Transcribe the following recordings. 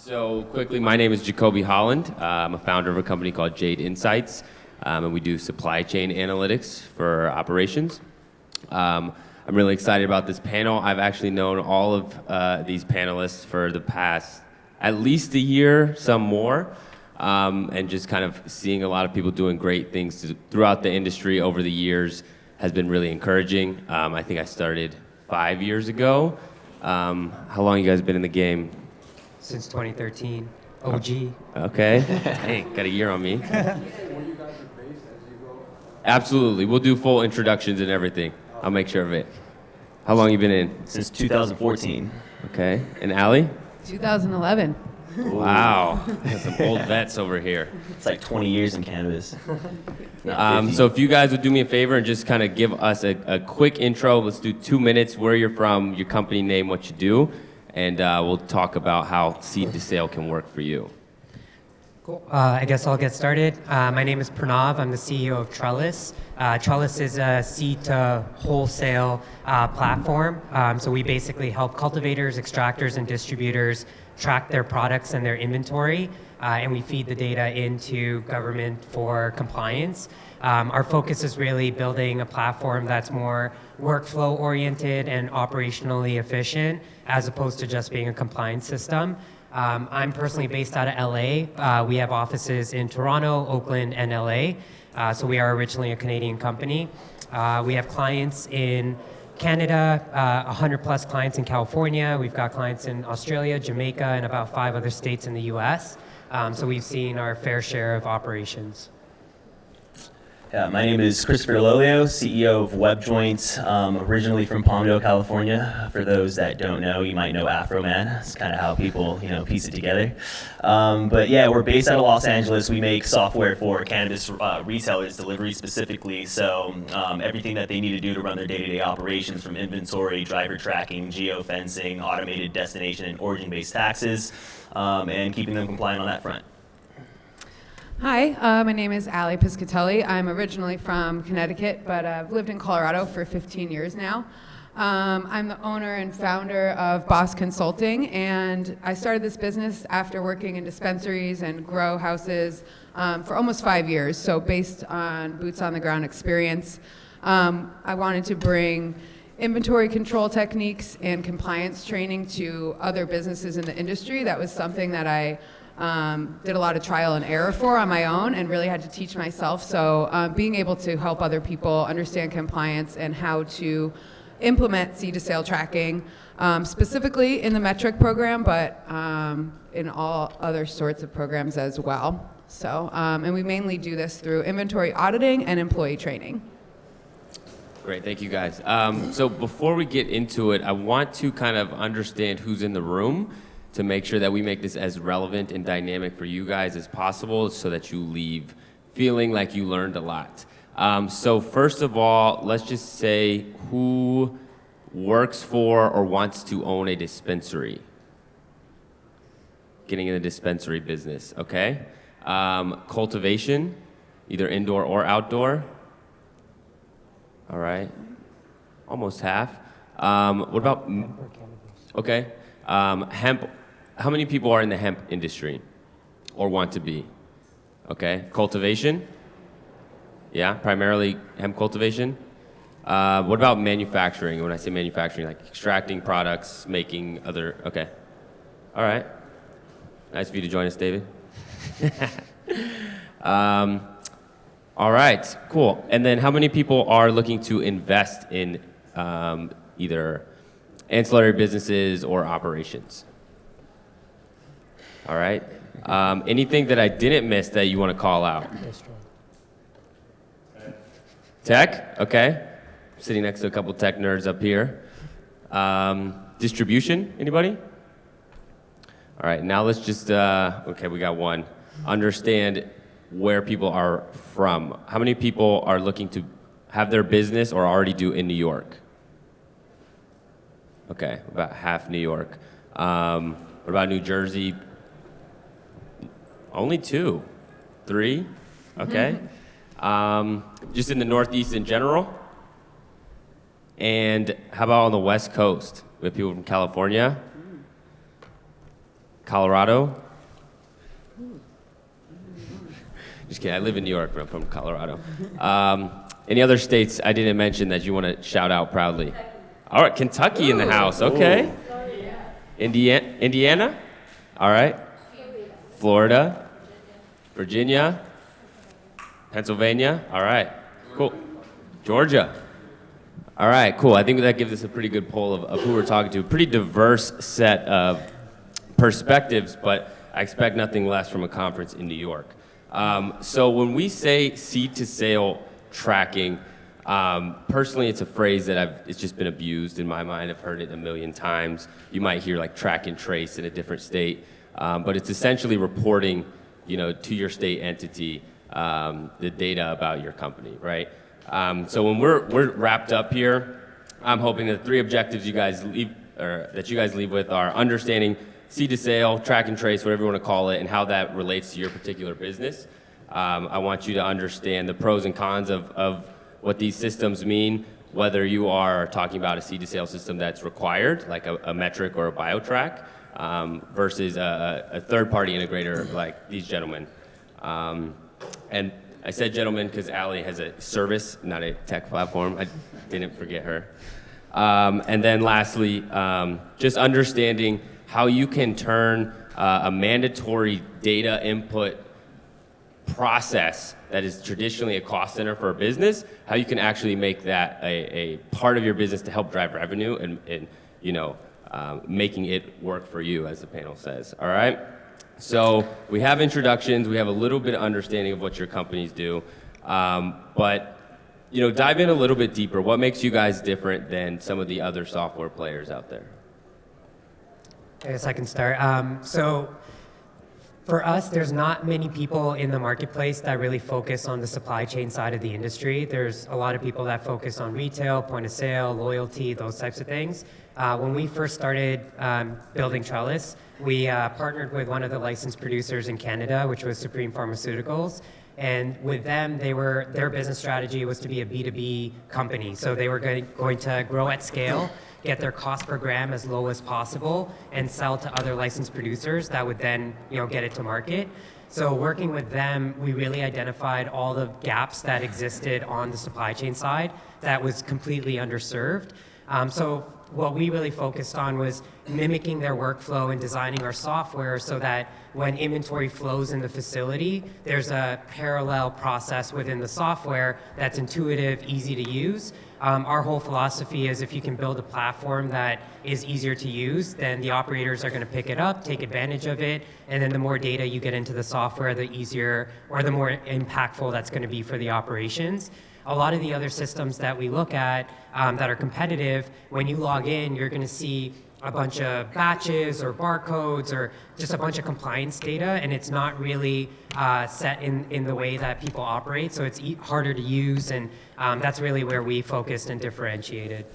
So quickly, my name is Jacoby Holland. I'm a founder of a company called Jade Insights, and we do supply chain analytics for operations. I'm really excited about this panel. I've actually known all of these panelists for the past at least a year, some more, and just kind of seeing a lot of people doing great things throughout the industry over the years has been really encouraging. I think I started 5 years ago. How long you guys been in the game? Since 2013, OG. Okay. Hey, got a year on me. Absolutely. We'll do full introductions and everything. I'll make sure of it. How long you been in? Since 2014. Okay. And Allie? 2011. Wow. Got some old vets over here. It's like 20 years in cannabis. So if you guys would do me a favor and just kind of give us a quick intro. Let's do 2 minutes, where you're from, your company name, what you do, and we'll talk about how seed to sale can work for you. Cool. I guess I'll get started. My name is Pranav. I'm the CEO of Trellis. Trellis is a seed to wholesale platform. So we basically help cultivators, extractors, and distributors track their products and their inventory, and we feed the data into government for compliance. Our focus is really building a platform that's more workflow oriented and operationally efficient, as opposed to just being a compliance system. I'm personally based out of LA. We have offices in Toronto, Oakland, and LA. So we are originally a Canadian company. We have clients in Canada, 100 plus clients in California. We've got clients in Australia, Jamaica, and about 5 other states in the US. So we've seen our fair share of operations. Yeah, my name is Christopher Dell'Olio, CEO of WebJoint, originally from Palmdale, California. For those that don't know, you might know Afro Man. It's kind of how people, piece it together. But yeah, we're based out of Los Angeles. We make software for cannabis retailers, delivery specifically. So everything that they need to do to run their day-to-day operations, from inventory, driver tracking, geofencing, automated destination and origin-based taxes, and keeping them compliant on that front. Hi, my name is Allie Piscatelli. I'm originally from Connecticut, but I've lived in Colorado for 15 years now. I'm the owner and founder of Boss Consulting, and I started this business after working in dispensaries and grow houses for almost 5 years. So based on boots on the ground experience, I wanted to bring inventory control techniques and compliance training to other businesses in the industry. That was something that I did a lot of trial and error for on my own and really had to teach myself. So being able to help other people understand compliance and how to implement seed to sale tracking, specifically in the metric program, but in all other sorts of programs as well. So, and we mainly do this through inventory auditing and employee training. Great, thank you guys. So before we get into it, I want to kind of understand who's in the room to make sure that we make this as relevant and dynamic for you guys as possible so that you leave feeling like you learned a lot. So first of all, let's just say who works for or wants to own a dispensary. Getting in the dispensary business, okay? Cultivation, either indoor or outdoor. All right, almost half. What about, okay, hemp? How many people are in the hemp industry or want to be? Okay, cultivation? Yeah, primarily hemp cultivation. What about manufacturing? When I say manufacturing, like extracting products, making other, okay. All right, nice of you to join us, David. All right, cool. And then how many people are looking to invest in either ancillary businesses or operations? All right. Anything that I didn't miss that you want to call out? Tech, okay. Sitting next to a couple tech nerds up here. Distribution, anybody? All right, now let's just, okay, we got one. Understand where people are from. How many people are looking to have their business or already do in New York? Okay, about half New York. What about New Jersey? Only 2, 3, okay. Just in the Northeast in general? And how about on the West Coast? We have people from California? Colorado? Just kidding, I live in New York, but I'm from Colorado. Any other states I didn't mention that you want to shout out proudly? All right, Kentucky in the house, okay. Indiana? All right. Florida? Virginia? Pennsylvania? All right, cool. Georgia? All right, cool. I think that gives us a pretty good poll of who we're talking to. Pretty diverse set of perspectives, but I expect nothing less from a conference in New York. So when we say seed to sale tracking, personally it's a phrase that it's just been abused in my mind. I've heard it a million times. You might hear like track and trace in a different state, but it's essentially reporting, to your state entity the data about your company, right? So when we're wrapped up here, I'm hoping that the 3 objectives you guys leave with are understanding seed to sale, track and trace, whatever you want to call it, and how that relates to your particular business. I want you to understand the pros and cons of what these systems mean, whether you are talking about a seed to sale system that's required, like a metric or a BioTrack, versus a third-party integrator like these gentlemen. And I said gentlemen because Allie has a service, not a tech platform. I didn't forget her. And then lastly, just understanding how you can turn a mandatory data input process that is traditionally a cost center for a business, how you can actually make that a part of your business to help drive revenue and making it work for you, as the panel says. All right? So we have introductions, we have a little bit of understanding of what your companies do, but dive in a little bit deeper. What makes you guys different than some of the other software players out there? I guess I can start. So for us, there's not many people in the marketplace that really focus on the supply chain side of the industry. There's a lot of people that focus on retail, point of sale, loyalty, those types of things. When we first started building Trellis, we partnered with one of the licensed producers in Canada, which was Supreme Pharmaceuticals. And with them, their business strategy was to be a B2B company. So they were going to grow at scale, get their cost per gram as low as possible, and sell to other licensed producers that would then get it to market. So working with them, we really identified all the gaps that existed on the supply chain side that was completely underserved. So what we really focused on was mimicking their workflow and designing our software so that when inventory flows in the facility, there's a parallel process within the software that's intuitive, easy to use. Our whole philosophy is if you can build a platform that is easier to use, then the operators are going to pick it up, take advantage of it, and then the more data you get into the software, the easier or the more impactful that's going to be for the operations. A lot of the other systems that we look at that are competitive, when you log in, you're going to see a bunch of batches or barcodes or just a bunch of compliance data, and it's not really set in the way that people operate, so it's harder to use, and that's really where we focused and differentiated.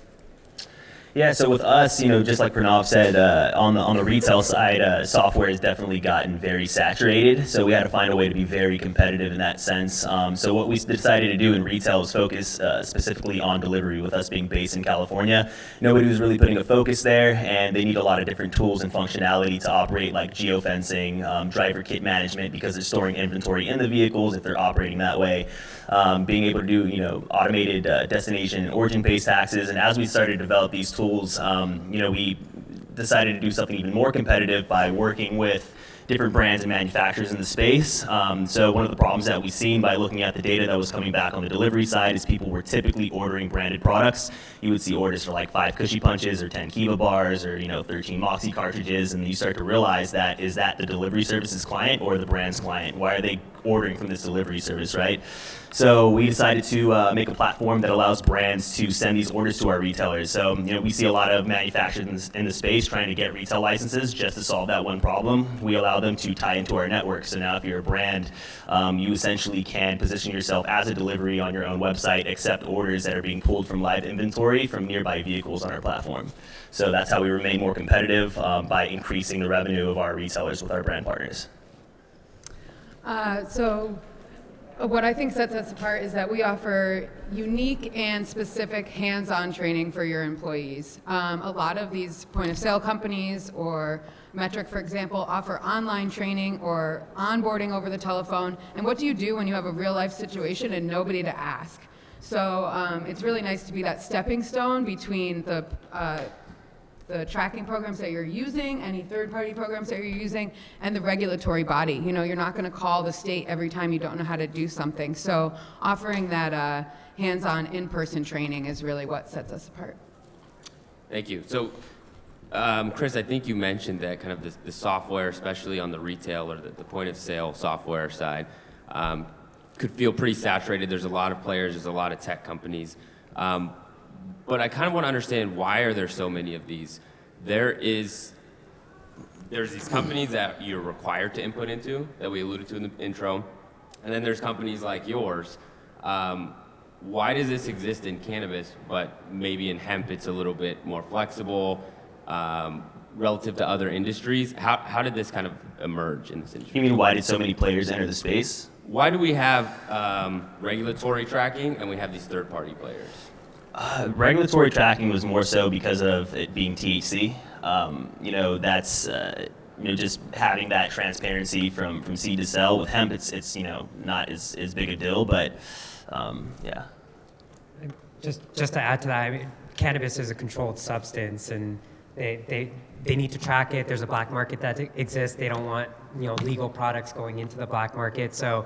Yeah, so with us, just like Pranav said, on the retail side, software has definitely gotten very saturated. So we had to find a way to be very competitive in that sense. So what we decided to do in retail is focus specifically on delivery. With us being based in California, nobody was really putting a focus there, and they need a lot of different tools and functionality to operate, like geofencing, driver kit management, because they're storing inventory in the vehicles if they're operating that way. Being able to do, automated destination and origin-based taxes. And as we started to develop these tools, we decided to do something even more competitive by working with different brands and manufacturers in the space. So one of the problems that we've seen by looking at the data that was coming back on the delivery side is people were typically ordering branded products. You would see orders for like 5 Cushy Punches or 10 Kiva bars or 13 Moxie cartridges, and you start to realize that is that the delivery service's client or the brand's client? Why are they ordering from this delivery service, right? So we decided to make a platform that allows brands to send these orders to our retailers. So we see a lot of manufacturers in the space trying to get retail licenses just to solve that one problem. We allow them to tie into our network. So now if you're a brand, you essentially can position yourself as a delivery on your own website, accept orders that are being pulled from live inventory from nearby vehicles on our platform. So that's how we remain more competitive by increasing the revenue of our retailers with our brand partners. So What I think sets us apart is that we offer unique and specific hands-on training for your employees. A lot of these point-of-sale companies or Metric, for example, offer online training or onboarding over the telephone. And what do you do when you have a real-life situation and nobody to ask? So it's really nice to be that stepping stone between the tracking programs that you're using, any third-party programs that you're using, and the regulatory body. You know, you're not going to call the state every time you don't know how to do something. So offering that hands-on, in-person training is really what sets us apart. Thank you. So, Chris, I think you mentioned that kind of the software, especially on the retail or the point-of-sale software side, could feel pretty saturated. There's a lot of players. There's a lot of tech companies. But I kind of want to understand, why are there so many of these? There's these companies that you're required to input into, that we alluded to in the intro, and then there's companies like yours. Why does this exist in cannabis, but maybe in hemp it's a little bit more flexible relative to other industries? How did this kind of emerge in this industry? You mean, why did so many players enter the space? Why do we have regulatory tracking and we have these third-party players? Regulatory tracking was more so because of it being THC. That's just having that transparency from seed to sell. With hemp, it's not as big a deal, but yeah. Just to add to that, I mean, cannabis is a controlled substance, and they need to track it. There's a black market that exists. They don't want legal products going into the black market. So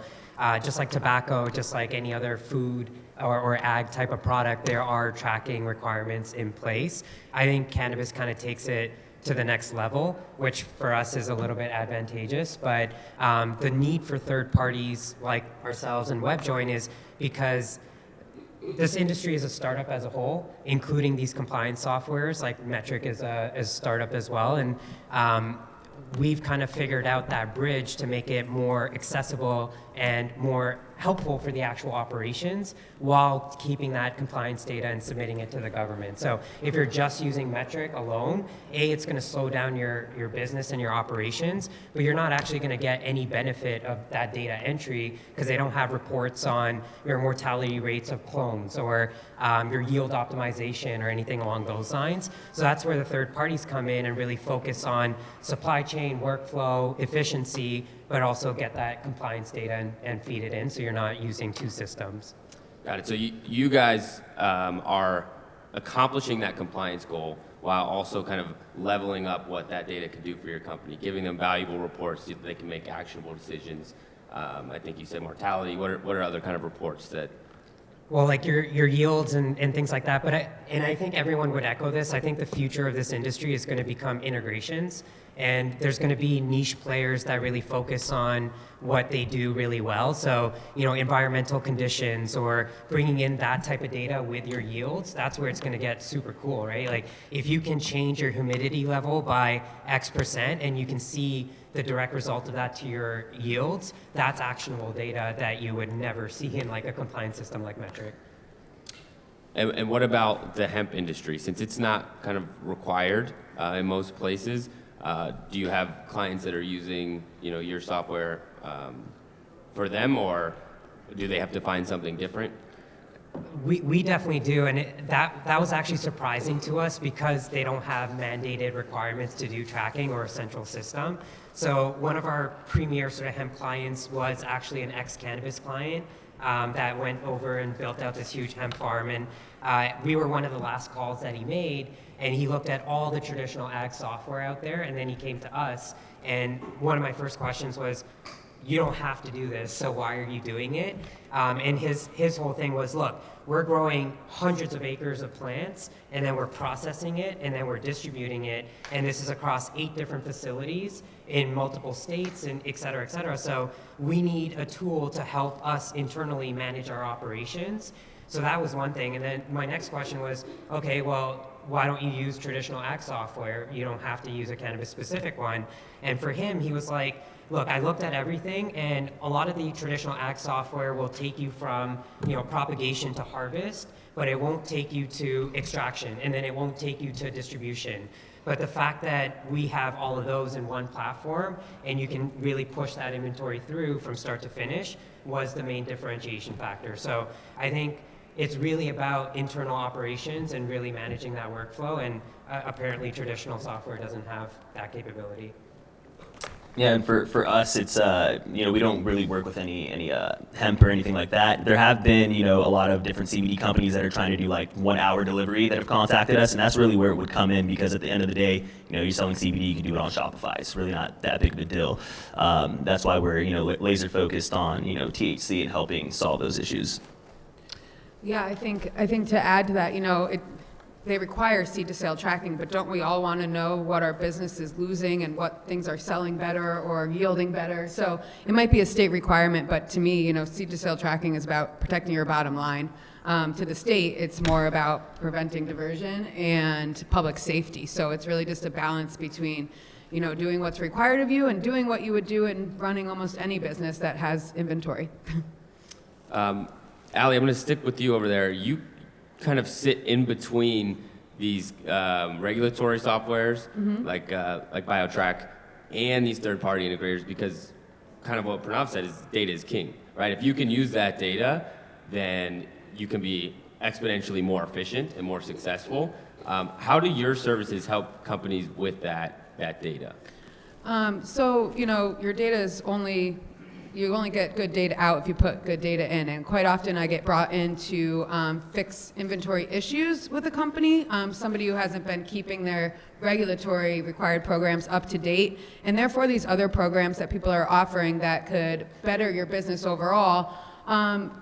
just like tobacco, just like any other food or ag type of product, there are tracking requirements in place. I think cannabis kind of takes it to the next level, which for us is a little bit advantageous. But the need for third parties like ourselves and WebJoint is because this industry is a startup as a whole, including these compliance softwares. Like Metric is a startup as well, and we've kind of figured out that bridge to make it more accessible and more helpful for the actual operations while keeping that compliance data and submitting it to the government. So if you're just using Metric alone, it's going to slow down your business and your operations, but you're not actually going to get any benefit of that data entry because they don't have reports on your mortality rates of clones or your yield optimization or anything along those lines. So that's where the third parties come in and really focus on supply chain, workflow, efficiency, but also get that compliance data and feed it in so you're not using two systems. Got it. So you guys are accomplishing that compliance goal while also kind of leveling up what that data can do for your company, giving them valuable reports so that they can make actionable decisions. I think you said mortality. What are other kind of reports that? Well, like your yields and things like that. But I think everyone would echo this. I think the future of this industry is going to become integrations. And there's going to be niche players that really focus on what they do really well. So, environmental conditions or bringing in that type of data with your yields, that's where it's going to get super cool, right? Like if you can change your humidity level by X% and you can see the direct result of that to your yields, that's actionable data that you would never see in like a compliance system like Metric. And what about the hemp industry? Since it's not kind of required in most places, do you have clients that are using, your software for them, or do they have to find something different? We definitely do, and that was actually surprising to us because they don't have mandated requirements to do tracking or a central system. So one of our premier sort of hemp clients was actually an ex-cannabis client that went over and built out this huge hemp farm, and we were one of the last calls that he made, and he looked at all the traditional ag software out there, and then he came to us, and one of my first questions was, you don't have to do this, so why are you doing it? And his whole thing was, look, we're growing hundreds of acres of plants, and then we're processing it, and then we're distributing it, and this is across 8 different facilities in multiple states, and et cetera, et cetera. So we need a tool to help us internally manage our operations. So that was one thing. And then my next question was, okay, well, why don't you use traditional ag software? You don't have to use a cannabis-specific one. And for him, he was like, look, I looked at everything, and a lot of the traditional ag software will take you from, propagation to harvest, but it won't take you to extraction, and then it won't take you to distribution. But the fact that we have all of those in one platform and you can really push that inventory through from start to finish was the main differentiation factor. So I think it's really about internal operations and really managing that workflow, and apparently traditional software doesn't have that capability. Yeah, and for us, it's we don't really work with any hemp or anything like that. There have been a lot of different CBD companies that are trying to do like 1 hour delivery that have contacted us, and that's really where it would come in, because at the end of the day, you're selling CBD, you can do it on Shopify. It's really not that big of a deal. That's why we're laser focused on THC and helping solve those issues. Yeah, I think to add to that, they require seed to sale tracking, but don't we all want to know what our business is losing and what things are selling better or yielding better? So it might be a state requirement, but to me, seed to sale tracking is about protecting your bottom line. To the state, it's more about preventing diversion and public safety. So it's really just a balance between, doing what's required of you and doing what you would do in running almost any business that has inventory. Allie, I'm going to stick with you over there. You kind of sit in between these regulatory softwares like BioTrack and these third-party integrators, because kind of what Pranav said is data is king, right? If you can use that data, then you can be exponentially more efficient and more successful. How do your services help companies with that data? Your data is you only get good data out if you put good data in. And quite often I get brought in to fix inventory issues with a company, somebody who hasn't been keeping their regulatory required programs up to date. And therefore these other programs that people are offering that could better your business overall,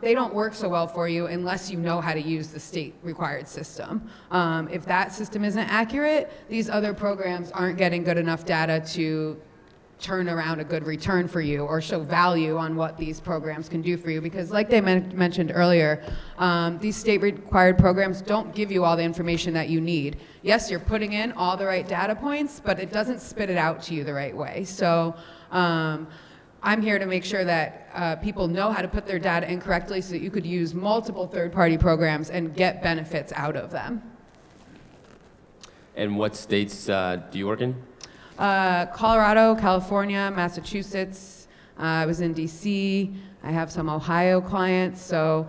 they don't work so well for you unless you know how to use the state required system. If that system isn't accurate, these other programs aren't getting good enough data to turn around a good return for you or show value on what these programs can do for you, because like they mentioned earlier, these state required programs don't give you all the information that you need. Yes, you're putting in all the right data points, but it doesn't spit it out to you the right way. So I'm here to make sure that people know how to put their data in correctly so that you could use multiple third-party programs and get benefits out of them. And what states do you work in? Colorado, California, Massachusetts. I was in DC. I have some Ohio clients, so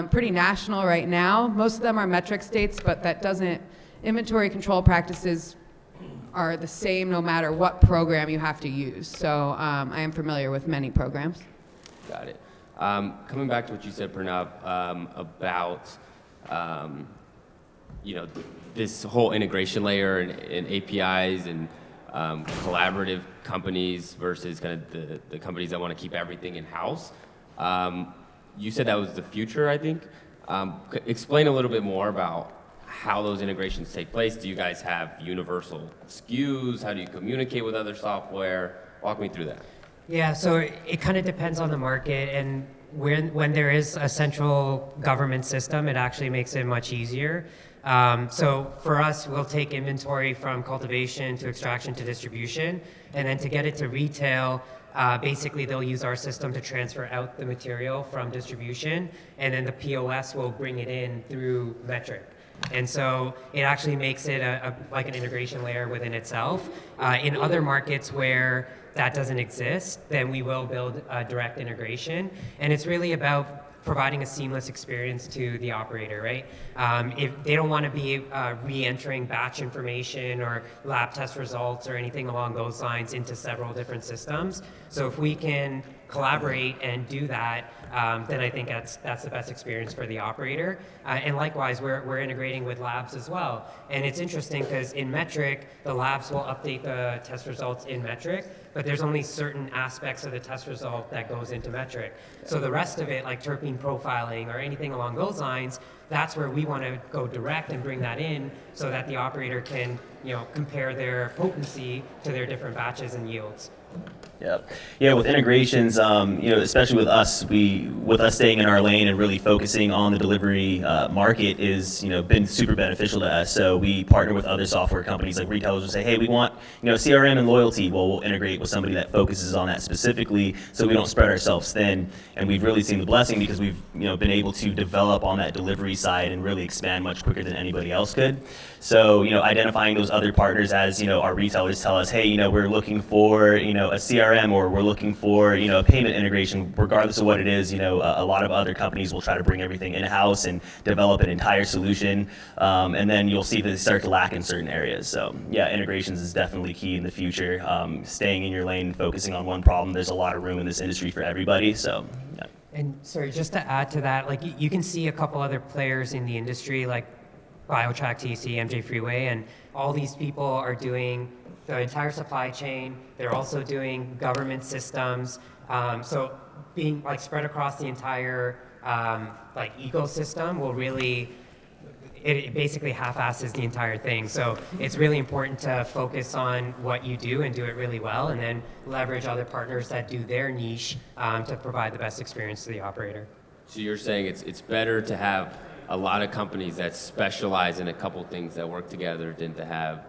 pretty national right now. Most of them are metric states, but that doesn't, inventory control practices are the same no matter what program you have to use. So I am familiar with many programs. Got it. Coming back to what you said, Pranav, about this whole integration layer and APIs and collaborative companies versus kind of the companies that want to keep everything in-house. You said that was the future, I think. Explain a little bit more about how those integrations take place. Do you guys have universal SKUs? How do you communicate with other software? Walk me through that. Yeah, so it kind of depends on the market, and when there is a central government system, it actually makes it much easier. So for us, we'll take inventory from cultivation to extraction to distribution, and then to get it to retail, basically they'll use our system to transfer out the material from distribution, and then the POS will bring it in through Metric. And so it actually makes it like an integration layer within itself. In other markets where that doesn't exist, then we will build a direct integration, and it's really about providing a seamless experience to the operator, right? If they don't want to be re-entering batch information or lab test results or anything along those lines into several different systems. So if we can collaborate and do that, then I think that's the best experience for the operator. And likewise, we're integrating with labs as well. And it's interesting because in Metric, the labs will update the test results in Metric, but there's only certain aspects of the test result that goes into Metric. So the rest of it, like terpene profiling or anything along those lines, that's where we want to go direct and bring that in so that the operator can, compare their potency to their different batches and yields. Yep. Yeah, with integrations, especially with us staying in our lane and really focusing on the delivery market is, been super beneficial to us. So we partner with other software companies, like retailers will say, hey, we want, CRM and loyalty. Well, we'll integrate with somebody that focuses on that specifically so we don't spread ourselves thin. And we've really seen the blessing because we've, been able to develop on that delivery side and really expand much quicker than anybody else could. So, identifying those other partners as, our retailers tell us, hey, we're looking for, a CRM or we're looking for, a payment integration, regardless of what it is, a lot of other companies will try to bring everything in-house and develop an entire solution. And then you'll see that they start to lack in certain areas. So yeah, integrations is definitely key in the future. Staying in your lane and focusing on one problem, there's a lot of room in this industry for everybody. So yeah. And sorry, just to add to that, like you can see a couple other players in the industry, like BioTrack, TC, MJ Freeway, and all these people are doing the entire supply chain. They're also doing government systems. So being like spread across the entire ecosystem will really, it basically half-asses the entire thing. So it's really important to focus on what you do and do it really well, and then leverage other partners that do their niche to provide the best experience to the operator. So you're saying it's better to have a lot of companies that specialize in a couple things that work together than to have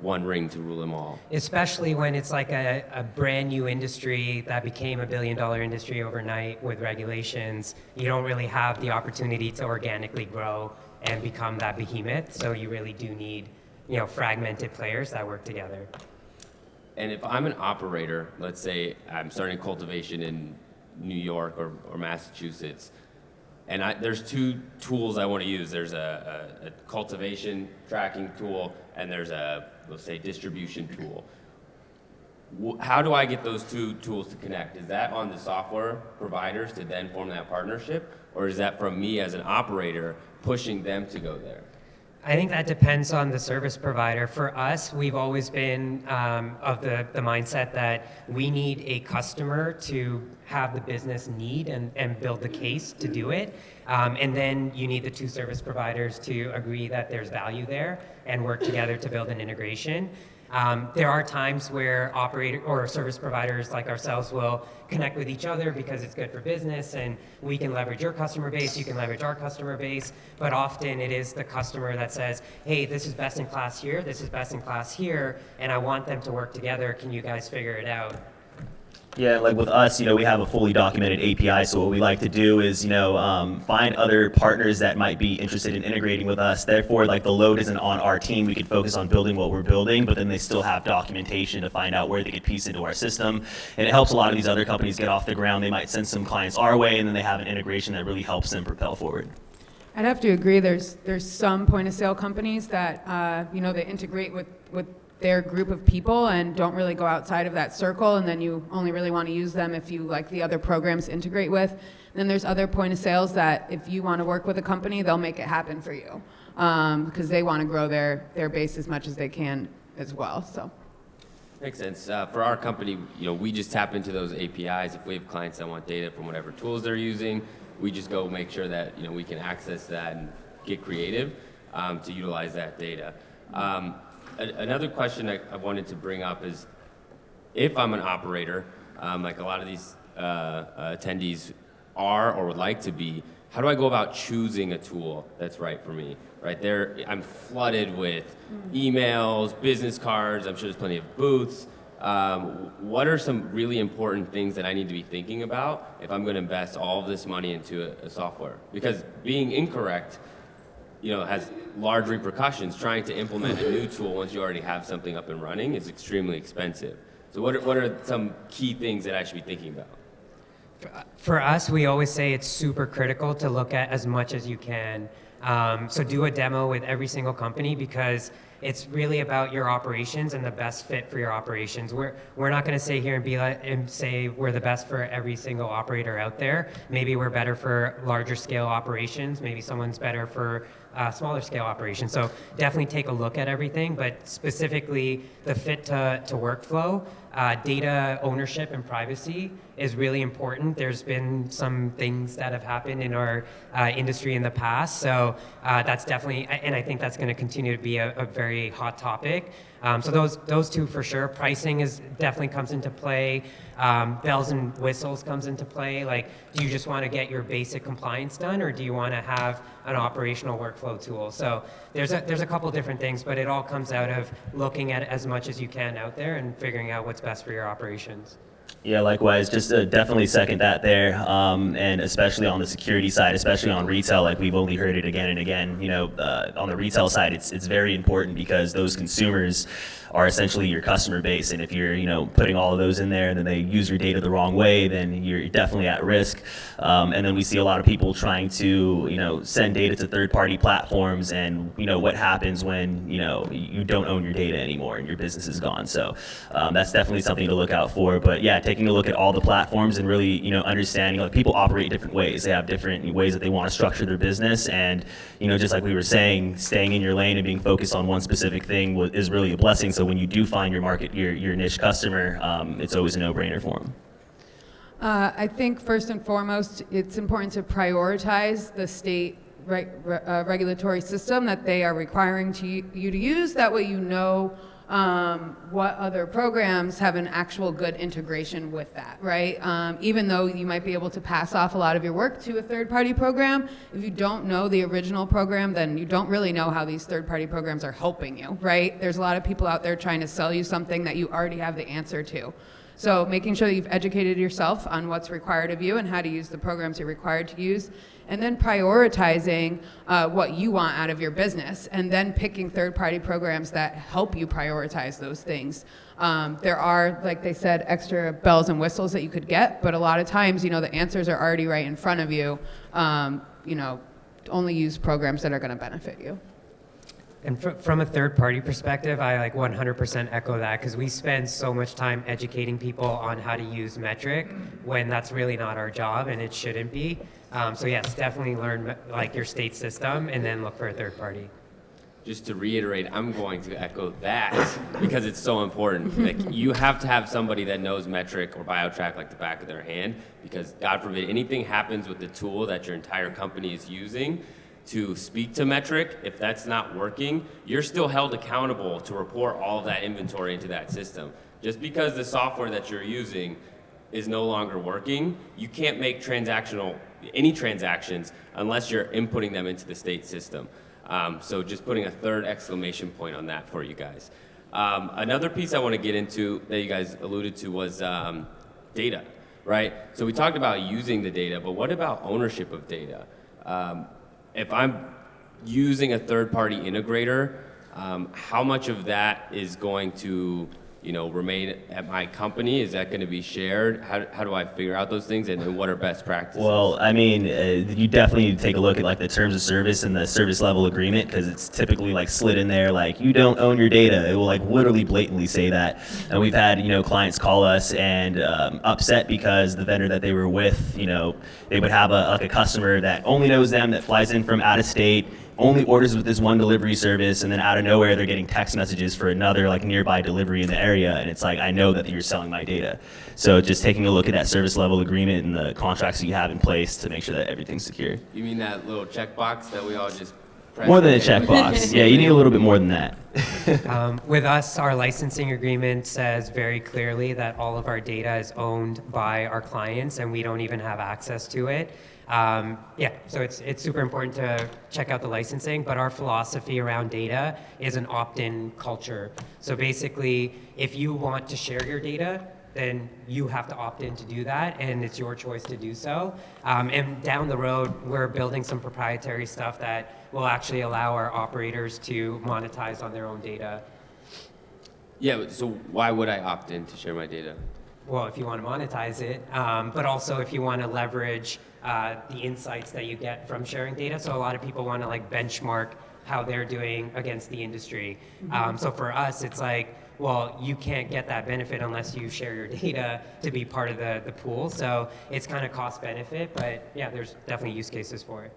one ring to rule them all. Especially when it's like a brand new industry that became $1 billion industry overnight with regulations. You don't really have the opportunity to organically grow and become that behemoth. So you really do need, fragmented players that work together. And if I'm an operator, let's say I'm starting cultivation in New York or Massachusetts, and there's two tools I want to use. There's a cultivation tracking tool, and there's let's say, distribution tool. How do I get those two tools to connect? Is that on the software providers to then form that partnership, or is that from me as an operator pushing them to go there? I think that depends on the service provider. For us, we've always been of the mindset that we need a customer to have the business need and build the case to do it. And then you need the two service providers to agree that there's value there and work together to build an integration. There are times where operator or service providers like ourselves will connect with each other because it's good for business and we can leverage your customer base, you can leverage our customer base, but often it is the customer that says, hey, this is best in class here, this is best in class here, and I want them to work together. Can you guys figure it out? Yeah, like with us, we have a fully documented API, so what we like to do is, find other partners that might be interested in integrating with us. Therefore, like the load isn't on our team. We could focus on building what we're building, but then they still have documentation to find out where they could piece into our system. And it helps a lot of these other companies get off the ground. They might send some clients our way, and then they have an integration that really helps them propel forward. I'd have to agree. There's some point of sale companies that they integrate with their group of people and don't really go outside of that circle, and then you only really want to use them if you like the other programs to integrate with. Then there's other point of sales that if you want to work with a company, they'll make it happen for you because they want to grow their base as much as they can as well. So makes sense. For our company, we just tap into those APIs. If we have clients that want data from whatever tools they're using, we just go make sure that we can access that and get creative to utilize that data. Another question I wanted to bring up is, if I'm an operator, like a lot of these attendees are or would like to be, how do I go about choosing a tool that's right for me? Right there, I'm flooded with emails, business cards. I'm sure there's plenty of booths. What are some really important things that I need to be thinking about if I'm going to invest all of this money into a software? Because being incorrect, has large repercussions. Trying to implement a new tool once you already have something up and running is extremely expensive. So what are some key things that I should be thinking about? For us, we always say it's super critical to look at as much as you can. So do a demo with every single company because it's really about your operations and the best fit for your operations. We're not going to sit here and say we're the best for every single operator out there. Maybe we're better for larger scale operations. Maybe someone's better for smaller scale operations. So definitely take a look at everything, but specifically the fit to workflow, data ownership and privacy is really important. There's been some things that have happened in our industry in the past. So that's definitely, and I think that's going to continue to be a very very hot topic. So those two for sure. Pricing definitely comes into play. Bells and whistles comes into play. Like, do you just want to get your basic compliance done, or do you want to have an operational workflow tool? So there's a couple different things, but it all comes out of looking at as much as you can out there and figuring out what's best for your operations. Yeah, likewise. Just definitely second that there, and especially on the security side, especially on retail, like we've only heard it again and again. On the retail side, it's very important because those consumers are essentially your customer base, and if you're putting all of those in there and then they use your data the wrong way, then you're definitely at risk. And then we see a lot of people trying to send data to third-party platforms, and what happens when you don't own your data anymore and your business is gone. So that's definitely something to look out for. But yeah, taking a look at all the platforms and really understanding, like, people operate different ways. They have different ways that they want to structure their business, and just like we were saying, staying in your lane and being focused on one specific thing is really a blessing. So when you do find your market, your niche customer, it's always a no-brainer for them. I think first and foremost, it's important to prioritize the state regulatory system that they are requiring you to use. That way what other programs have an actual good integration with that, right? Even though you might be able to pass off a lot of your work to a third-party program, if you don't know the original program, then you don't really know how these third-party programs are helping you, right? There's a lot of people out there trying to sell you something that you already have the answer to. So making sure that you've educated yourself on what's required of you and how to use the programs you're required to use, and then prioritizing what you want out of your business, and then picking third-party programs that help you prioritize those things. There are, like they said, extra bells and whistles that you could get, but a lot of times, the answers are already right in front of you. Only use programs that are going to benefit you. And from a third-party perspective, I 100% echo that, because we spend so much time educating people on how to use metric when that's really not our job, and it shouldn't be. So yes, definitely learn your state system and then look for a third party. Just to reiterate, I'm going to echo that because it's so important. Like, you have to have somebody that knows metric or BioTrack like the back of their hand, because God forbid anything happens with the tool that your entire company is using to speak to metric. If that's not working, you're still held accountable to report all of that inventory into that system. Just because the software that you're using is no longer working, you can't make any transactions unless you're inputting them into the state system. So just putting a third exclamation point on that for you guys. Another piece I want to get into that you guys alluded to was data, right? So we talked about using the data, but what about ownership of data? If I'm using a third-party integrator, how much of that is going to remain at my company? Is that going to be shared? How do I figure out those things, and what are best practices? Well, I mean, you definitely need to take a look at the terms of service and the service level agreement, because it's typically slid in there you don't own your data. It will literally blatantly say that. And we've had clients call us and upset because the vendor that they were with, they would have a customer that only knows them, that flies in from out of state, only orders with this one delivery service, and then out of nowhere they're getting text messages for another nearby delivery in the area, and it's I know that you're selling my data. So just taking a look at that service level agreement and the contracts that you have in place to make sure that everything's secure. You mean that little checkbox that we all just press? More than a checkbox. Yeah, you need a little bit more than that. With us, our licensing agreement says very clearly that all of our data is owned by our clients, and we don't even have access to it. So it's super important to check out the licensing, but our philosophy around data is an opt-in culture. So basically, if you want to share your data, then you have to opt in to do that, and it's your choice to do so. And down the road, we're building some proprietary stuff that will actually allow our operators to monetize on their own data. Yeah, so why would I opt in to share my data? Well, if you want to monetize it, but also if you want to leverage the insights that you get from sharing data. So a lot of people want to benchmark how they're doing against the industry. So for us, it's well, you can't get that benefit unless you share your data to be part of the pool. So it's kind of cost benefit, but yeah, there's definitely use cases for it.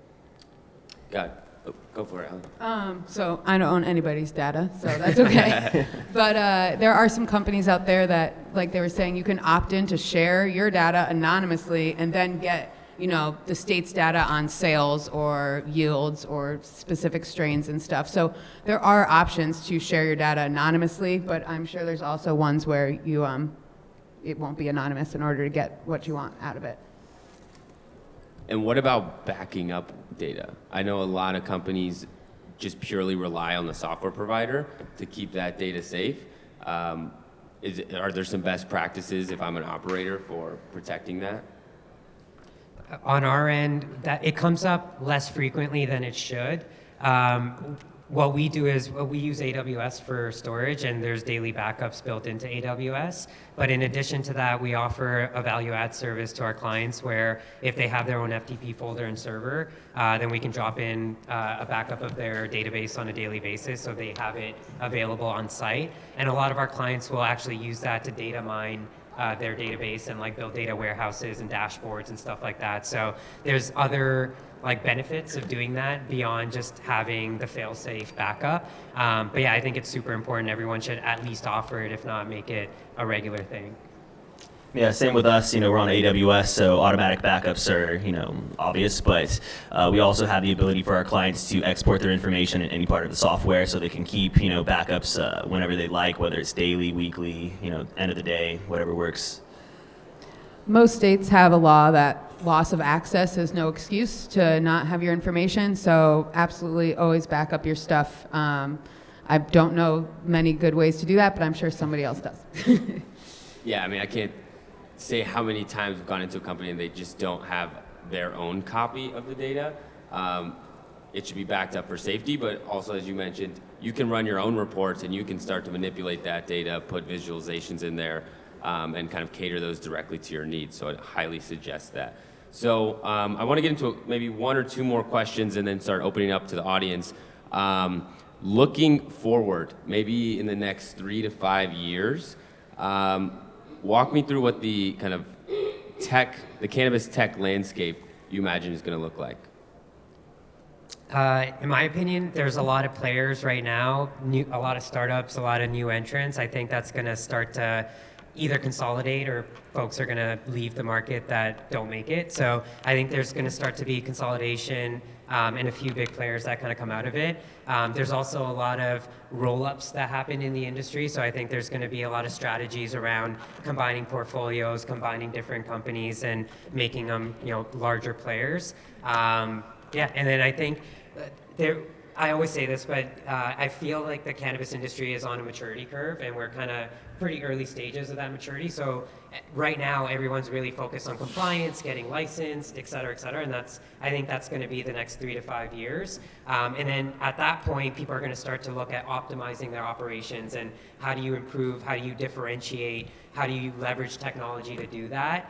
Got it. Oh, go for it, Alan. So I don't own anybody's data, so that's okay. But there are some companies out there that, like they were saying, you can opt in to share your data anonymously and then get the state's data on sales or yields or specific strains and stuff. So there are options to share your data anonymously, but I'm sure there's also ones where it won't be anonymous in order to get what you want out of it. And what about backing up data? I know a lot of companies just purely rely on the software provider to keep that data safe. Are there some best practices if I'm an operator for protecting that? On our end, that it comes up less frequently than it should. What we do is we use AWS for storage, and there's daily backups built into AWS. But in addition to that, we offer a value-add service to our clients where if they have their own FTP folder and server, then we can drop in a backup of their database on a daily basis so they have it available on site. And a lot of our clients will actually use that to data mine their database and build data warehouses and dashboards and stuff like that. So there's other benefits of doing that beyond just having the fail-safe backup. But yeah, I think it's super important. Everyone should at least offer it, if not make it a regular thing. Yeah, same with us. We're on AWS, so automatic backups are, obvious, but we also have the ability for our clients to export their information in any part of the software so they can keep, backups whenever they like, whether it's daily, weekly, end of the day, whatever works. Most states have a law that loss of access is no excuse to not have your information, so absolutely always back up your stuff. I don't know many good ways to do that, but I'm sure somebody else does. Yeah, I can't say how many times we've gone into a company and they just don't have their own copy of the data. It should be backed up for safety, but also, as you mentioned, you can run your own reports and you can start to manipulate that data, put visualizations in there, and kind of cater those directly to your needs. So I'd highly suggest that. So I want to get into maybe one or two more questions and then start opening up to the audience. Looking forward, maybe in the next 3 to 5 years, walk me through what the kind of the cannabis tech landscape you imagine is going to look like. In my opinion, there's a lot of players right now, a lot of startups, a lot of new entrants. I think that's going to start to either consolidate or folks are going to leave the market that don't make it. So I think there's going to start to be consolidation and a few big players that kind of come out of it. There's also a lot of roll-ups that happen in the industry. So I think there's going to be a lot of strategies around combining portfolios, combining different companies and making them, larger players. And then I think I always say this, but I feel like the cannabis industry is on a maturity curve and we're kind of pretty early stages of that maturity. So right now, everyone's really focused on compliance, getting licensed, et cetera, and I think that's going to be the next 3 to 5 years. And then at that point, people are going to start to look at optimizing their operations and how do you improve, how do you differentiate, how do you leverage technology to do that.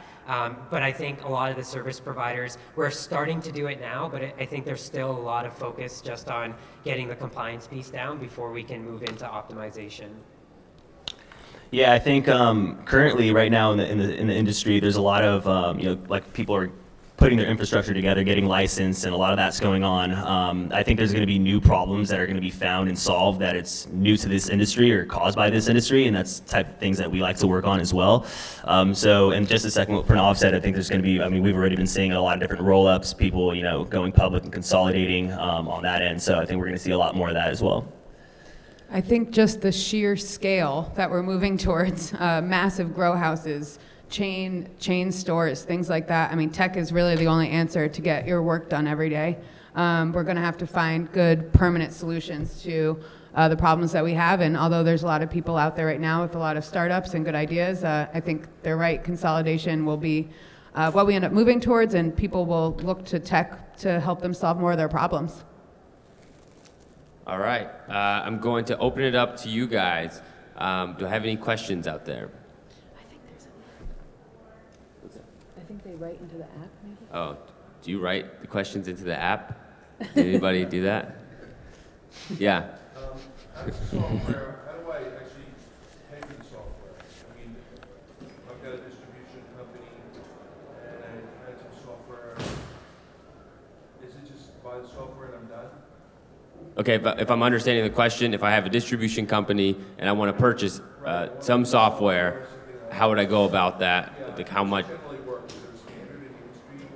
But I think a lot of the service providers, we're starting to do it now, but I think there's still a lot of focus just on getting the compliance piece down before we can move into optimization. Yeah, I think currently, right now in the industry, there's a lot of people are putting their infrastructure together, getting licensed, and a lot of that's going on. I think there's going to be new problems that are going to be found and solved that it's new to this industry or caused by this industry, and that's the type of things that we like to work on as well. So, and just a second, what Pranav said, I think there's going to be. We've already been seeing a lot of different roll-ups, people, going public and consolidating on that end. So I think we're going to see a lot more of that as well. I think just the sheer scale that we're moving towards, massive grow houses, chain stores, things like that. Tech is really the only answer to get your work done every day. We're going to have to find good permanent solutions to the problems that we have. And although there's a lot of people out there right now with a lot of startups and good ideas, I think they're right. Consolidation will be what we end up moving towards, and people will look to tech to help them solve more of their problems. All right, I'm going to open it up to you guys. Do I have any questions out there? I think they write into the app, maybe? Oh, do you write the questions into the app? Did anybody do that? Yeah. As a software, how do I actually pay for the software? I've got a distribution company and I had some software. Is it just buy the software and I'm done? Okay, but if I'm understanding the question, if I have a distribution company and I want to purchase some software, how would I go about that? Like how much? Generally work. Is there a standard in the industry?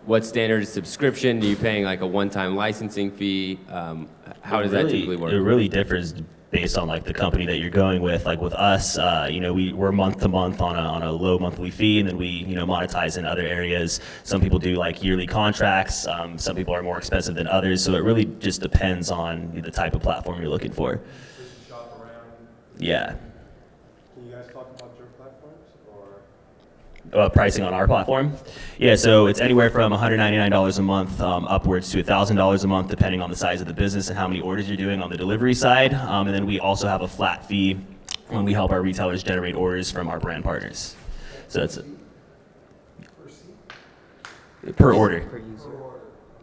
what standard is subscription? Are you paying like a one-time licensing fee? How does that typically work? It really differs based on like the company that you're going with. Like with us, we're month to month on a low monthly fee, and then we monetize in other areas. Some people do like yearly contracts. Some people are more expensive than others. So it really just depends on the type of platform you're looking for. Shop around. Yeah. Can you guys talk about your platforms or? Pricing on our platform. Yeah, so it's anywhere from $199 a month upwards to $1,000 a month, depending on the size of the business and how many orders you're doing on the delivery side. And then we also have a flat fee when we help our retailers generate orders from our brand partners. So that's per order.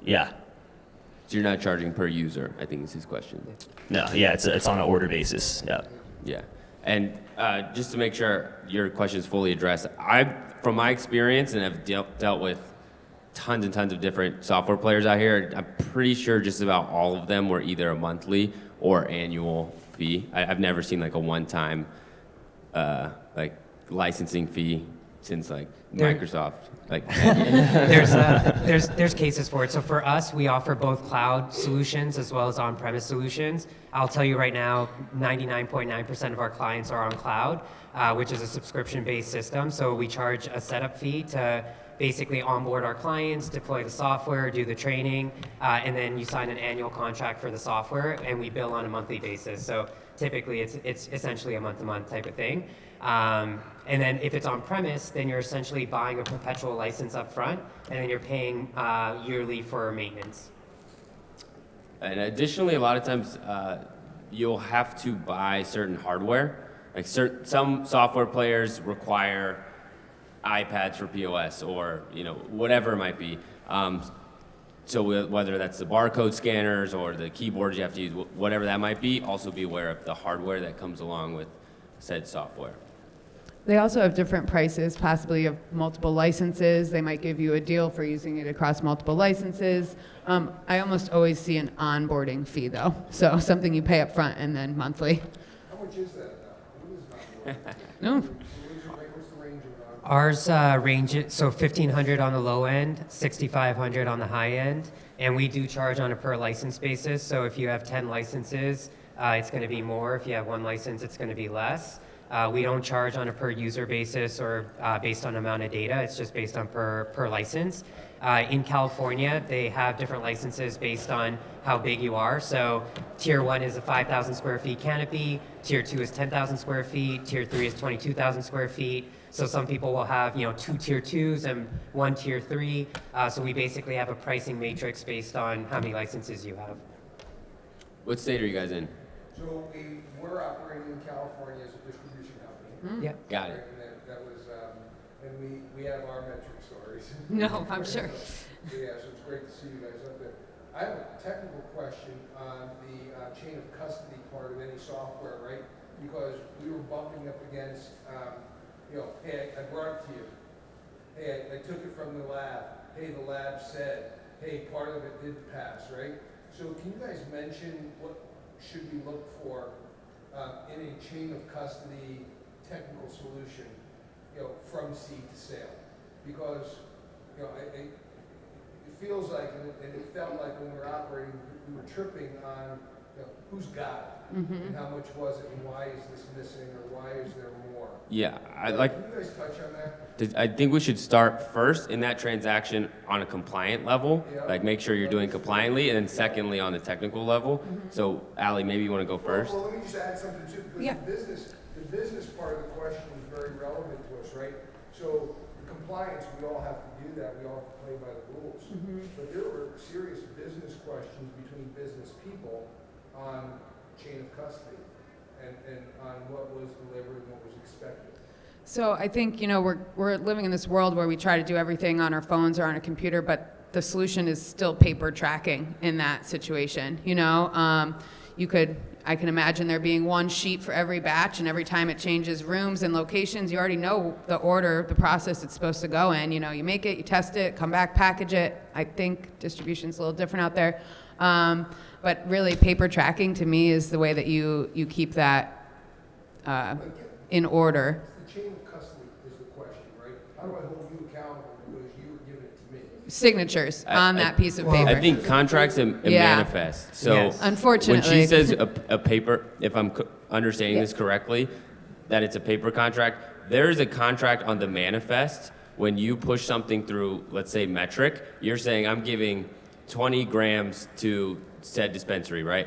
Yeah. So you're not charging per user, I think is his question. No, yeah, it's on an order basis. Yeah. Yeah. And just to make sure your question is fully addressed, from my experience, and I've dealt with tons and tons of different software players out here, I'm pretty sure just about all of them were either a monthly or annual fee. I've never seen like a one-time like licensing fee since like Microsoft. Like there's cases for it. So for us, we offer both cloud solutions as well as on-premise solutions. I'll tell you right now, 99.9% of our clients are on cloud, which is a subscription-based system. So we charge a setup fee to basically onboard our clients, deploy the software, do the training, and then you sign an annual contract for the software, and we bill on a monthly basis. So typically, it's essentially a month-to-month type of thing. And then if it's on-premise, then you're essentially buying a perpetual license up front, and then you're paying yearly for maintenance. And additionally, a lot of times you'll have to buy certain hardware. Like some software players require iPads for POS or whatever it might be. So whether that's the barcode scanners or the keyboards you have to use, whatever that might be, also be aware of the hardware that comes along with said software. They also have different prices, possibly of multiple licenses. They might give you a deal for using it across multiple licenses. I almost always see an onboarding fee though, so something you pay up front and then monthly. How much is that now? What is not No. What's the range of Ours ranges, so $1,500 on the low end, $6,500 on the high end, and we do charge on a per license basis. So if you have 10 licenses, it's going to be more. If you have one license, it's going to be less. We don't charge on a per user basis or based on amount of data. It's just based on per license. In California, they have different licenses based on how big you are. So tier 1 is a 5,000 square feet canopy. Tier 2 is 10,000 square feet. Tier 3 is 22,000 square feet. So some people will have 2 tier 2s and 1 tier 3. So we basically have a pricing matrix based on how many licenses you have. What state are you guys in? So we're operating in California as a distribution company. Yeah. Got it. And that was, and we have our metric stories. No, I'm sure. Yeah, so it's great to see you guys up there. I have a technical question on the chain of custody part of any software, right? Because we were bumping up against, hey, I brought it to you. Hey, I took it from the lab. Hey, the lab said. Hey, part of it did pass, right? So can you guys mention what should we look for in a chain of custody technical solution, from seed to sale? Because, it feels like, and it felt like when we were operating, we were tripping on who's got it, and how much was it, and why is this missing, or why is there more? Yeah, Can you guys touch on that? I think we should start first in that transaction on a compliant level, Yeah. like make sure you're doing compliantly, and then secondly on the technical level. So, Allie, maybe you want to go first? Well, let me just add something too, because Yeah. the business part of the question is very relevant to us, right? So the compliance, we all have to do that. We all have to play by the rules. But there were serious business questions between business people on chain of custody and on what was delivered and what was expected. So I think, we're living in this world where we try to do everything on our phones or on a computer, but the solution is still paper tracking in that situation. I can imagine there being one sheet for every batch, and every time it changes rooms and locations, you already know the order, the process it's supposed to go in. You make it, you test it, come back, package it. I think distribution's a little different out there. But really, paper tracking to me is the way that you keep that in order. The chain of custody is the question, right? How do I hold you accountable because you were giving it to me. Signatures on that piece of well, paper. I think contracts and Yeah. manifest. So Yes. Unfortunately. when she says a paper, if I'm understanding this correctly, that it's a paper contract, there is a contract on the manifest. When you push something through, let's say metric, you're saying I'm giving 20 grams to said dispensary, right?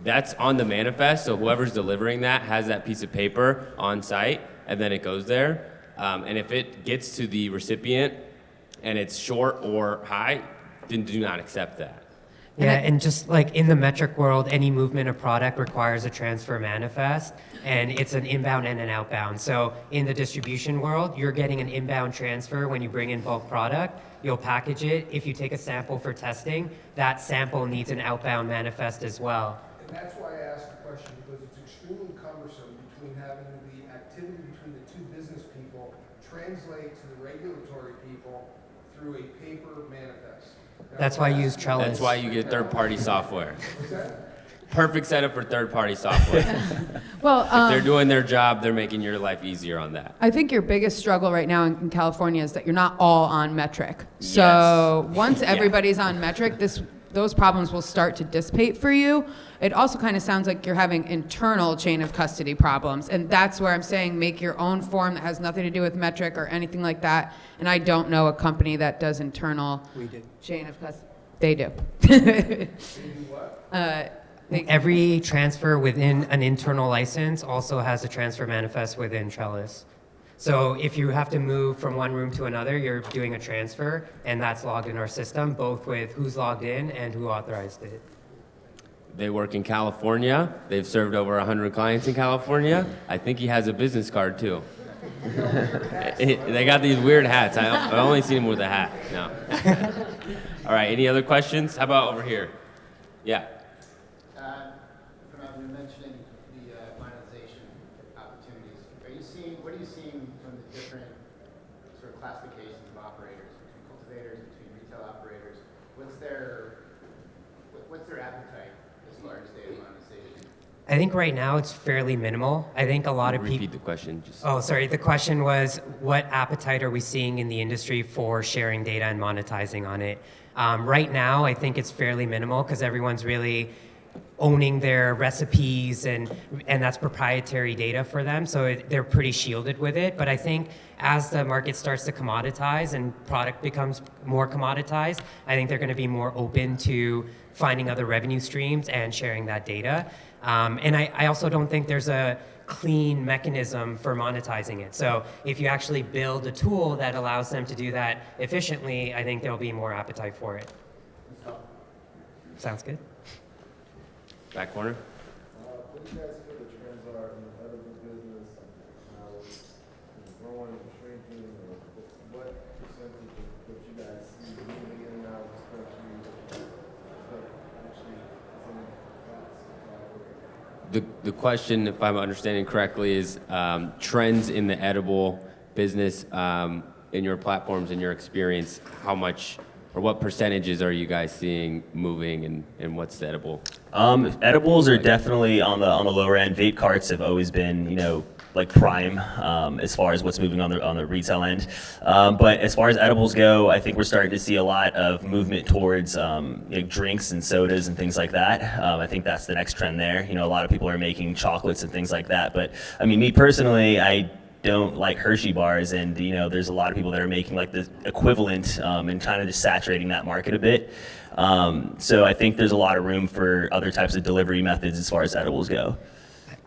That's on the manifest, so whoever's delivering that has that piece of paper on site, and then it goes there. And if it gets to the recipient and it's short or high, then do not accept that. Yeah, and just like in the metric world, any movement of product requires a transfer manifest, and it's an inbound and an outbound. So in the distribution world, you're getting an inbound transfer when you bring in bulk product. You'll package it. If you take a sample for testing, that sample needs an outbound manifest as well. And that's why I asked the question, because it's extremely cumbersome between having the activity between the two business people translate to the regulatory people through a paper manifest. That's why I use Trellis. That's why you get third-party software. Is that? Perfect setup for third-party software. Well, If they're doing their job, they're making your life easier on that. I think your biggest struggle right now in California is that you're not all on metric. So once everybody's on metric, those problems will start to dissipate for you. It also kind of sounds like you're having internal chain of custody problems. And that's where I'm saying make your own form that has nothing to do with metric or anything like that. And I don't know a company that does internal chain of custody. They do. Every transfer within an internal license also has a transfer manifest within Trellis. So if you have to move from one room to another, you're doing a transfer, and that's logged in our system, both with who's logged in and who authorized it. They work in California. They've served over 100 clients in California. I think he has a business card too. They got these weird hats. I've only seen him with a hat. No. All right. Any other questions? How about over here? Yeah. You're mentioning the monetization opportunities. What are you seeing from the different sort of classifications of operators, between cultivators, between retail operators? What's their appetite as far as data monetization? I think right now it's fairly minimal. I think a lot of people. Repeat the question. Oh, sorry. The question was, what appetite are we seeing in the industry for sharing data and monetizing on it? Right now, I think it's fairly minimal because everyone's really owning their recipes and that's proprietary data for them, so they're pretty shielded with it. But I think as the market starts to commoditize and product becomes more commoditized, I think they're going to be more open to finding other revenue streams and sharing that data. And I also don't think there's a clean mechanism for monetizing it. So if you actually build a tool that allows them to do that efficiently, I think there'll be more appetite for it. Sounds good. Back corner. What do you guys feel the trends are in the edible business? How it's growing and shrinking, or what percentage of what you guys see moving in and out of this country actually is in The question, if I'm understanding correctly, is trends in the edible business in your platforms, in your experience. How much or what percentages are you guys seeing moving, and what's the edible? Edibles are definitely on the lower end. Vape carts have always been, like prime as far as what's moving on the retail end. But as far as edibles go, I think we're starting to see a lot of movement towards drinks and sodas and things like that. I think that's the next trend there. A lot of people are making chocolates and things like that. But I mean, me personally, I don't like Hershey bars, and there's a lot of people that are making like the equivalent and kind of just saturating that market a bit. So I think there's a lot of room for other types of delivery methods as far as edibles go.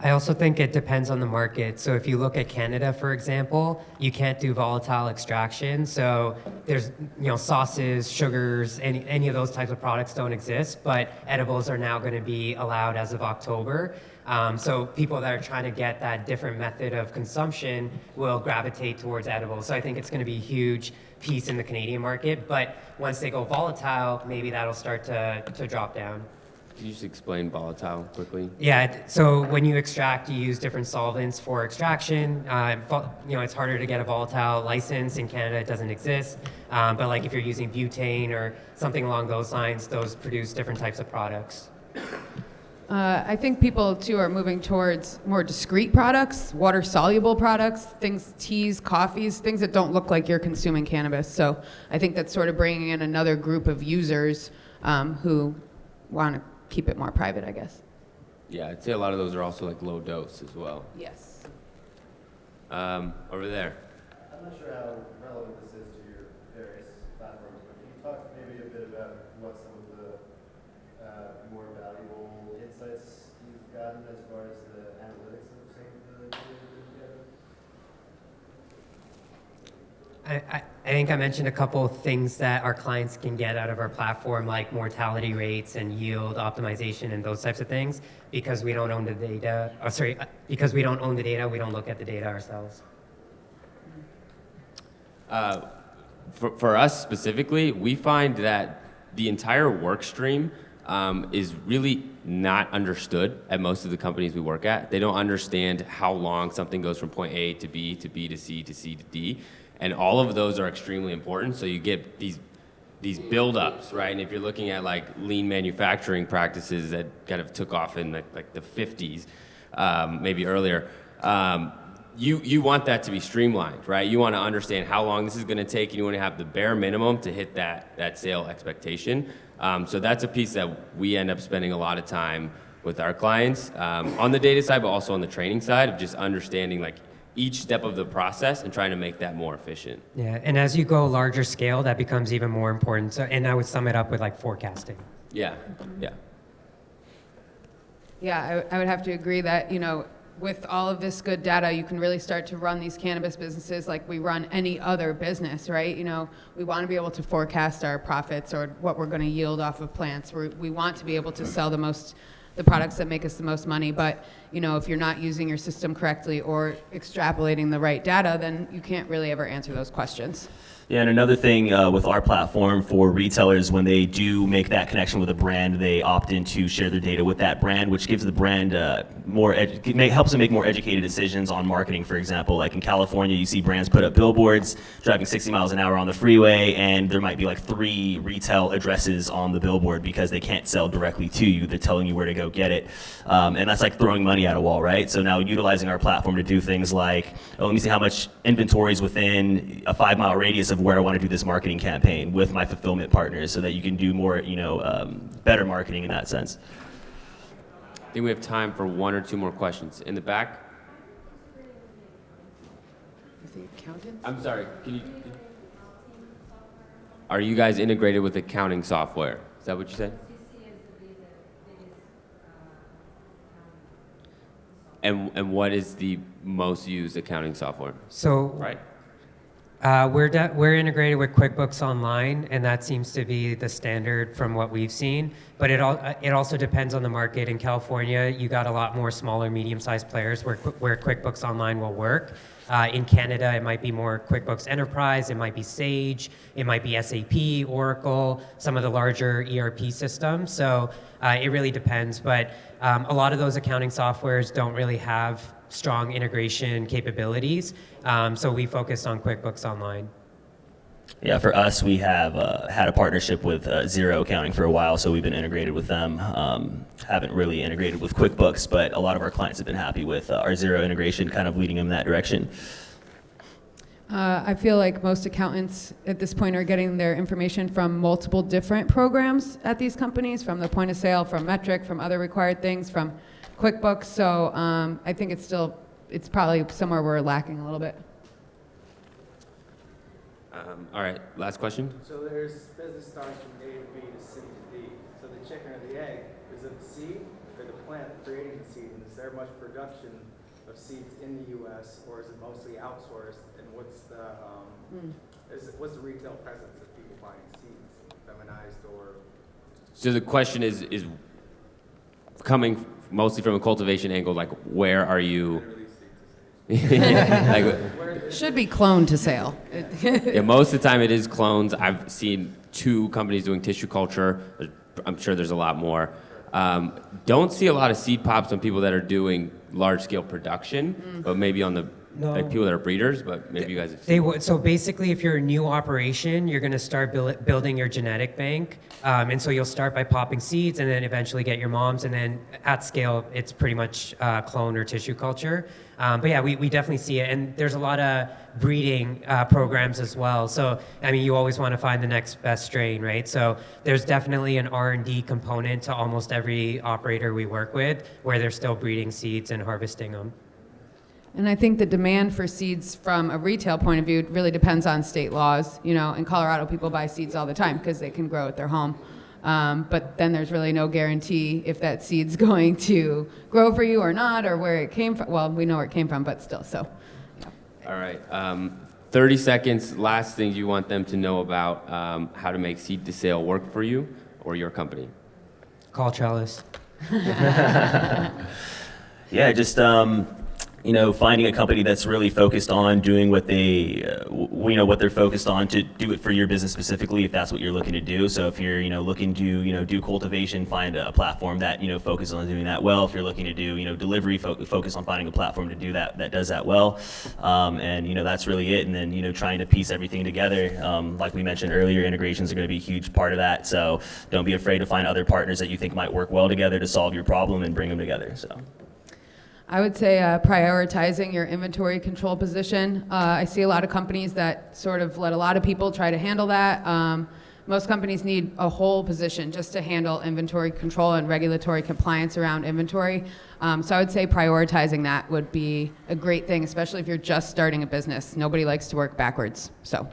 I also think it depends on the market. So if you look at Canada, for example, you can't do volatile extraction. So there's, sauces, sugars, any of those types of products don't exist, but edibles are now going to be allowed as of October. So people that are trying to get that different method of consumption will gravitate towards edibles. So I think it's going to be a huge piece in the Canadian market, but once they go volatile, maybe that'll start to drop down. Can you just explain volatile quickly? Yeah, so when you extract, you use different solvents for extraction. It's harder to get a volatile license. In Canada, it doesn't exist. But like if you're using butane or something along those lines, those produce different types of products. I think people too are moving towards more discrete products, water-soluble products, things, teas, coffees, things that don't look like you're consuming cannabis. So I think that's sort of bringing in another group of users who want to keep it more private, I guess. Yeah, I'd say a lot of those are also like low dose as well. Yes. Over there. I'm not sure how relevant this is to your various platforms, but can you talk maybe a bit about what some of the more valuable insights you've gotten as far as the analytics of some of the data you've put together? I think I mentioned a couple of things that our clients can get out of our platform, like mortality rates and yield optimization and those types of things. Because we don't own the data, because we don't own the data, we don't look at the data ourselves. For us specifically, we find that the entire work stream is really not understood at most of the companies we work at. They don't understand how long something goes from point A to B to B to C to C to D. And all of those are extremely important. So you get these build-ups, right? And if you're looking at like lean manufacturing practices that kind of took off in like the 50s, maybe earlier, you want that to be streamlined, right? You want to understand how long this is going to take, and you want to have the bare minimum to hit that sale expectation. So that's a piece that we end up spending a lot of time with our clients on the data side, but also on the training side of just understanding like each step of the process and trying to make that more efficient. Yeah, and as you go larger scale, that becomes even more important. So, and I would sum it up with like forecasting. Yeah, yeah. Yeah, I would have to agree that, you know, with all of this good data, you can really start to run these cannabis businesses like we run any other business, right? You know, we want to be able to forecast our profits or what we're going to yield off of plants. We want to be able to sell the products that make us the most money, but you know, if you're not using your system correctly or extrapolating the right data, then you can't really ever answer those questions. Yeah, and another thing with our platform for retailers, when they do make that connection with a brand, they opt in to share their data with that brand, which gives the brand helps them make more educated decisions on marketing. For example, like in California, you see brands put up billboards driving 60 miles an hour on the freeway, and there might be like 3 retail addresses on the billboard because they can't sell directly to you. They're telling you where to go get it, and that's like throwing money at a wall, right? So now utilizing our platform to do things like, let me see how much inventory is within a 5-mile radius of where I want to do this marketing campaign with my fulfillment partners, so that you can do more, better marketing in that sense. I think we have time for 1 or 2 more questions. In the back? Is the accountant? I'm sorry, are you guys integrated with accounting software? Is that what you said? And what is the most used accounting software? So Right. we're integrated with QuickBooks Online, and that seems to be the standard from what we've seen. But it also depends on the market. In California, you got a lot more smaller, medium-sized players where QuickBooks Online will work. In Canada, it might be more QuickBooks Enterprise, it might be Sage, it might be SAP, Oracle, some of the larger ERP systems. So it really depends. But a lot of those accounting softwares don't really have strong integration capabilities. So we focus on QuickBooks Online. Yeah, for us, we have had a partnership with Xero Accounting for a while, so we've been integrated with them. Haven't really integrated with QuickBooks, but a lot of our clients have been happy with our Xero integration, kind of leading them in that direction. I feel like most accountants at this point are getting their information from multiple different programs at these companies, from the point of sale, from Metric, from other required things, from QuickBooks. So I think it's probably somewhere we're lacking a little bit. All right, last question. So there's business starts from A to B to C to D. So the chicken or the egg, is it the seed or the plant creating the seed? And is there much production of seeds in the U.S. or is it mostly outsourced? And what's the retail presence of people buying seeds, feminized or? So the question is coming mostly from a cultivation angle, like where are you? Should be cloned to sale. Yeah, most of the time it is clones. I've seen 2 companies doing tissue culture. I'm sure there's a lot more. Don't see a lot of seed pops on people that are doing large scale production, but maybe on the No. Like people that are breeders, but maybe you guys have They seen. would. So basically, if you're a new operation, you're going to start building your genetic bank, and so you'll start by popping seeds, and then eventually get your moms, and then at scale, it's pretty much clone or tissue culture. But yeah, we definitely see it, and there's a lot of breeding programs as well. So I mean, you always want to find the next best strain, right? So there's definitely an R&D component to almost every operator we work with, where they're still breeding seeds and harvesting them. And I think the demand for seeds from a retail point of view really depends on state laws. You know, in Colorado, people buy seeds all the time because they can grow at their home. But then there's really no guarantee if that seed's going to grow for you or not, or where it came from. Well, we know where it came from, but still, so. Yeah. All right. 30 seconds. Last things you want them to know about how to make seed to sale work for you or your company. Call Trellis. Yeah, just finding a company that's really focused on doing what they, what they're focused on to do it for your business specifically, if that's what you're looking to do. So if you're, looking to, do cultivation, find a platform that, focuses on doing that well. If you're looking to do, delivery, focus on finding a platform to do that does that well. And that's really it. And then, trying to piece everything together. Like we mentioned earlier, integrations are going to be a huge part of that. So don't be afraid to find other partners that you think might work well together to solve your problem and bring them together. So. I would say prioritizing your inventory control position. I see a lot of companies that sort of let a lot of people try to handle that. Most companies need a whole position just to handle inventory control and regulatory compliance around inventory. So I would say prioritizing that would be a great thing, especially if you're just starting a business. Nobody likes to work backwards, so.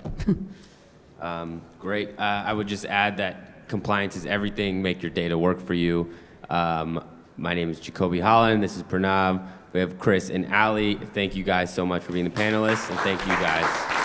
Great. I would just add that compliance is everything. Make your data work for you. My name is Jacoby Holland. This is Pranav. We have Chris and Ali. Thank you guys so much for being the panelists, and thank you guys.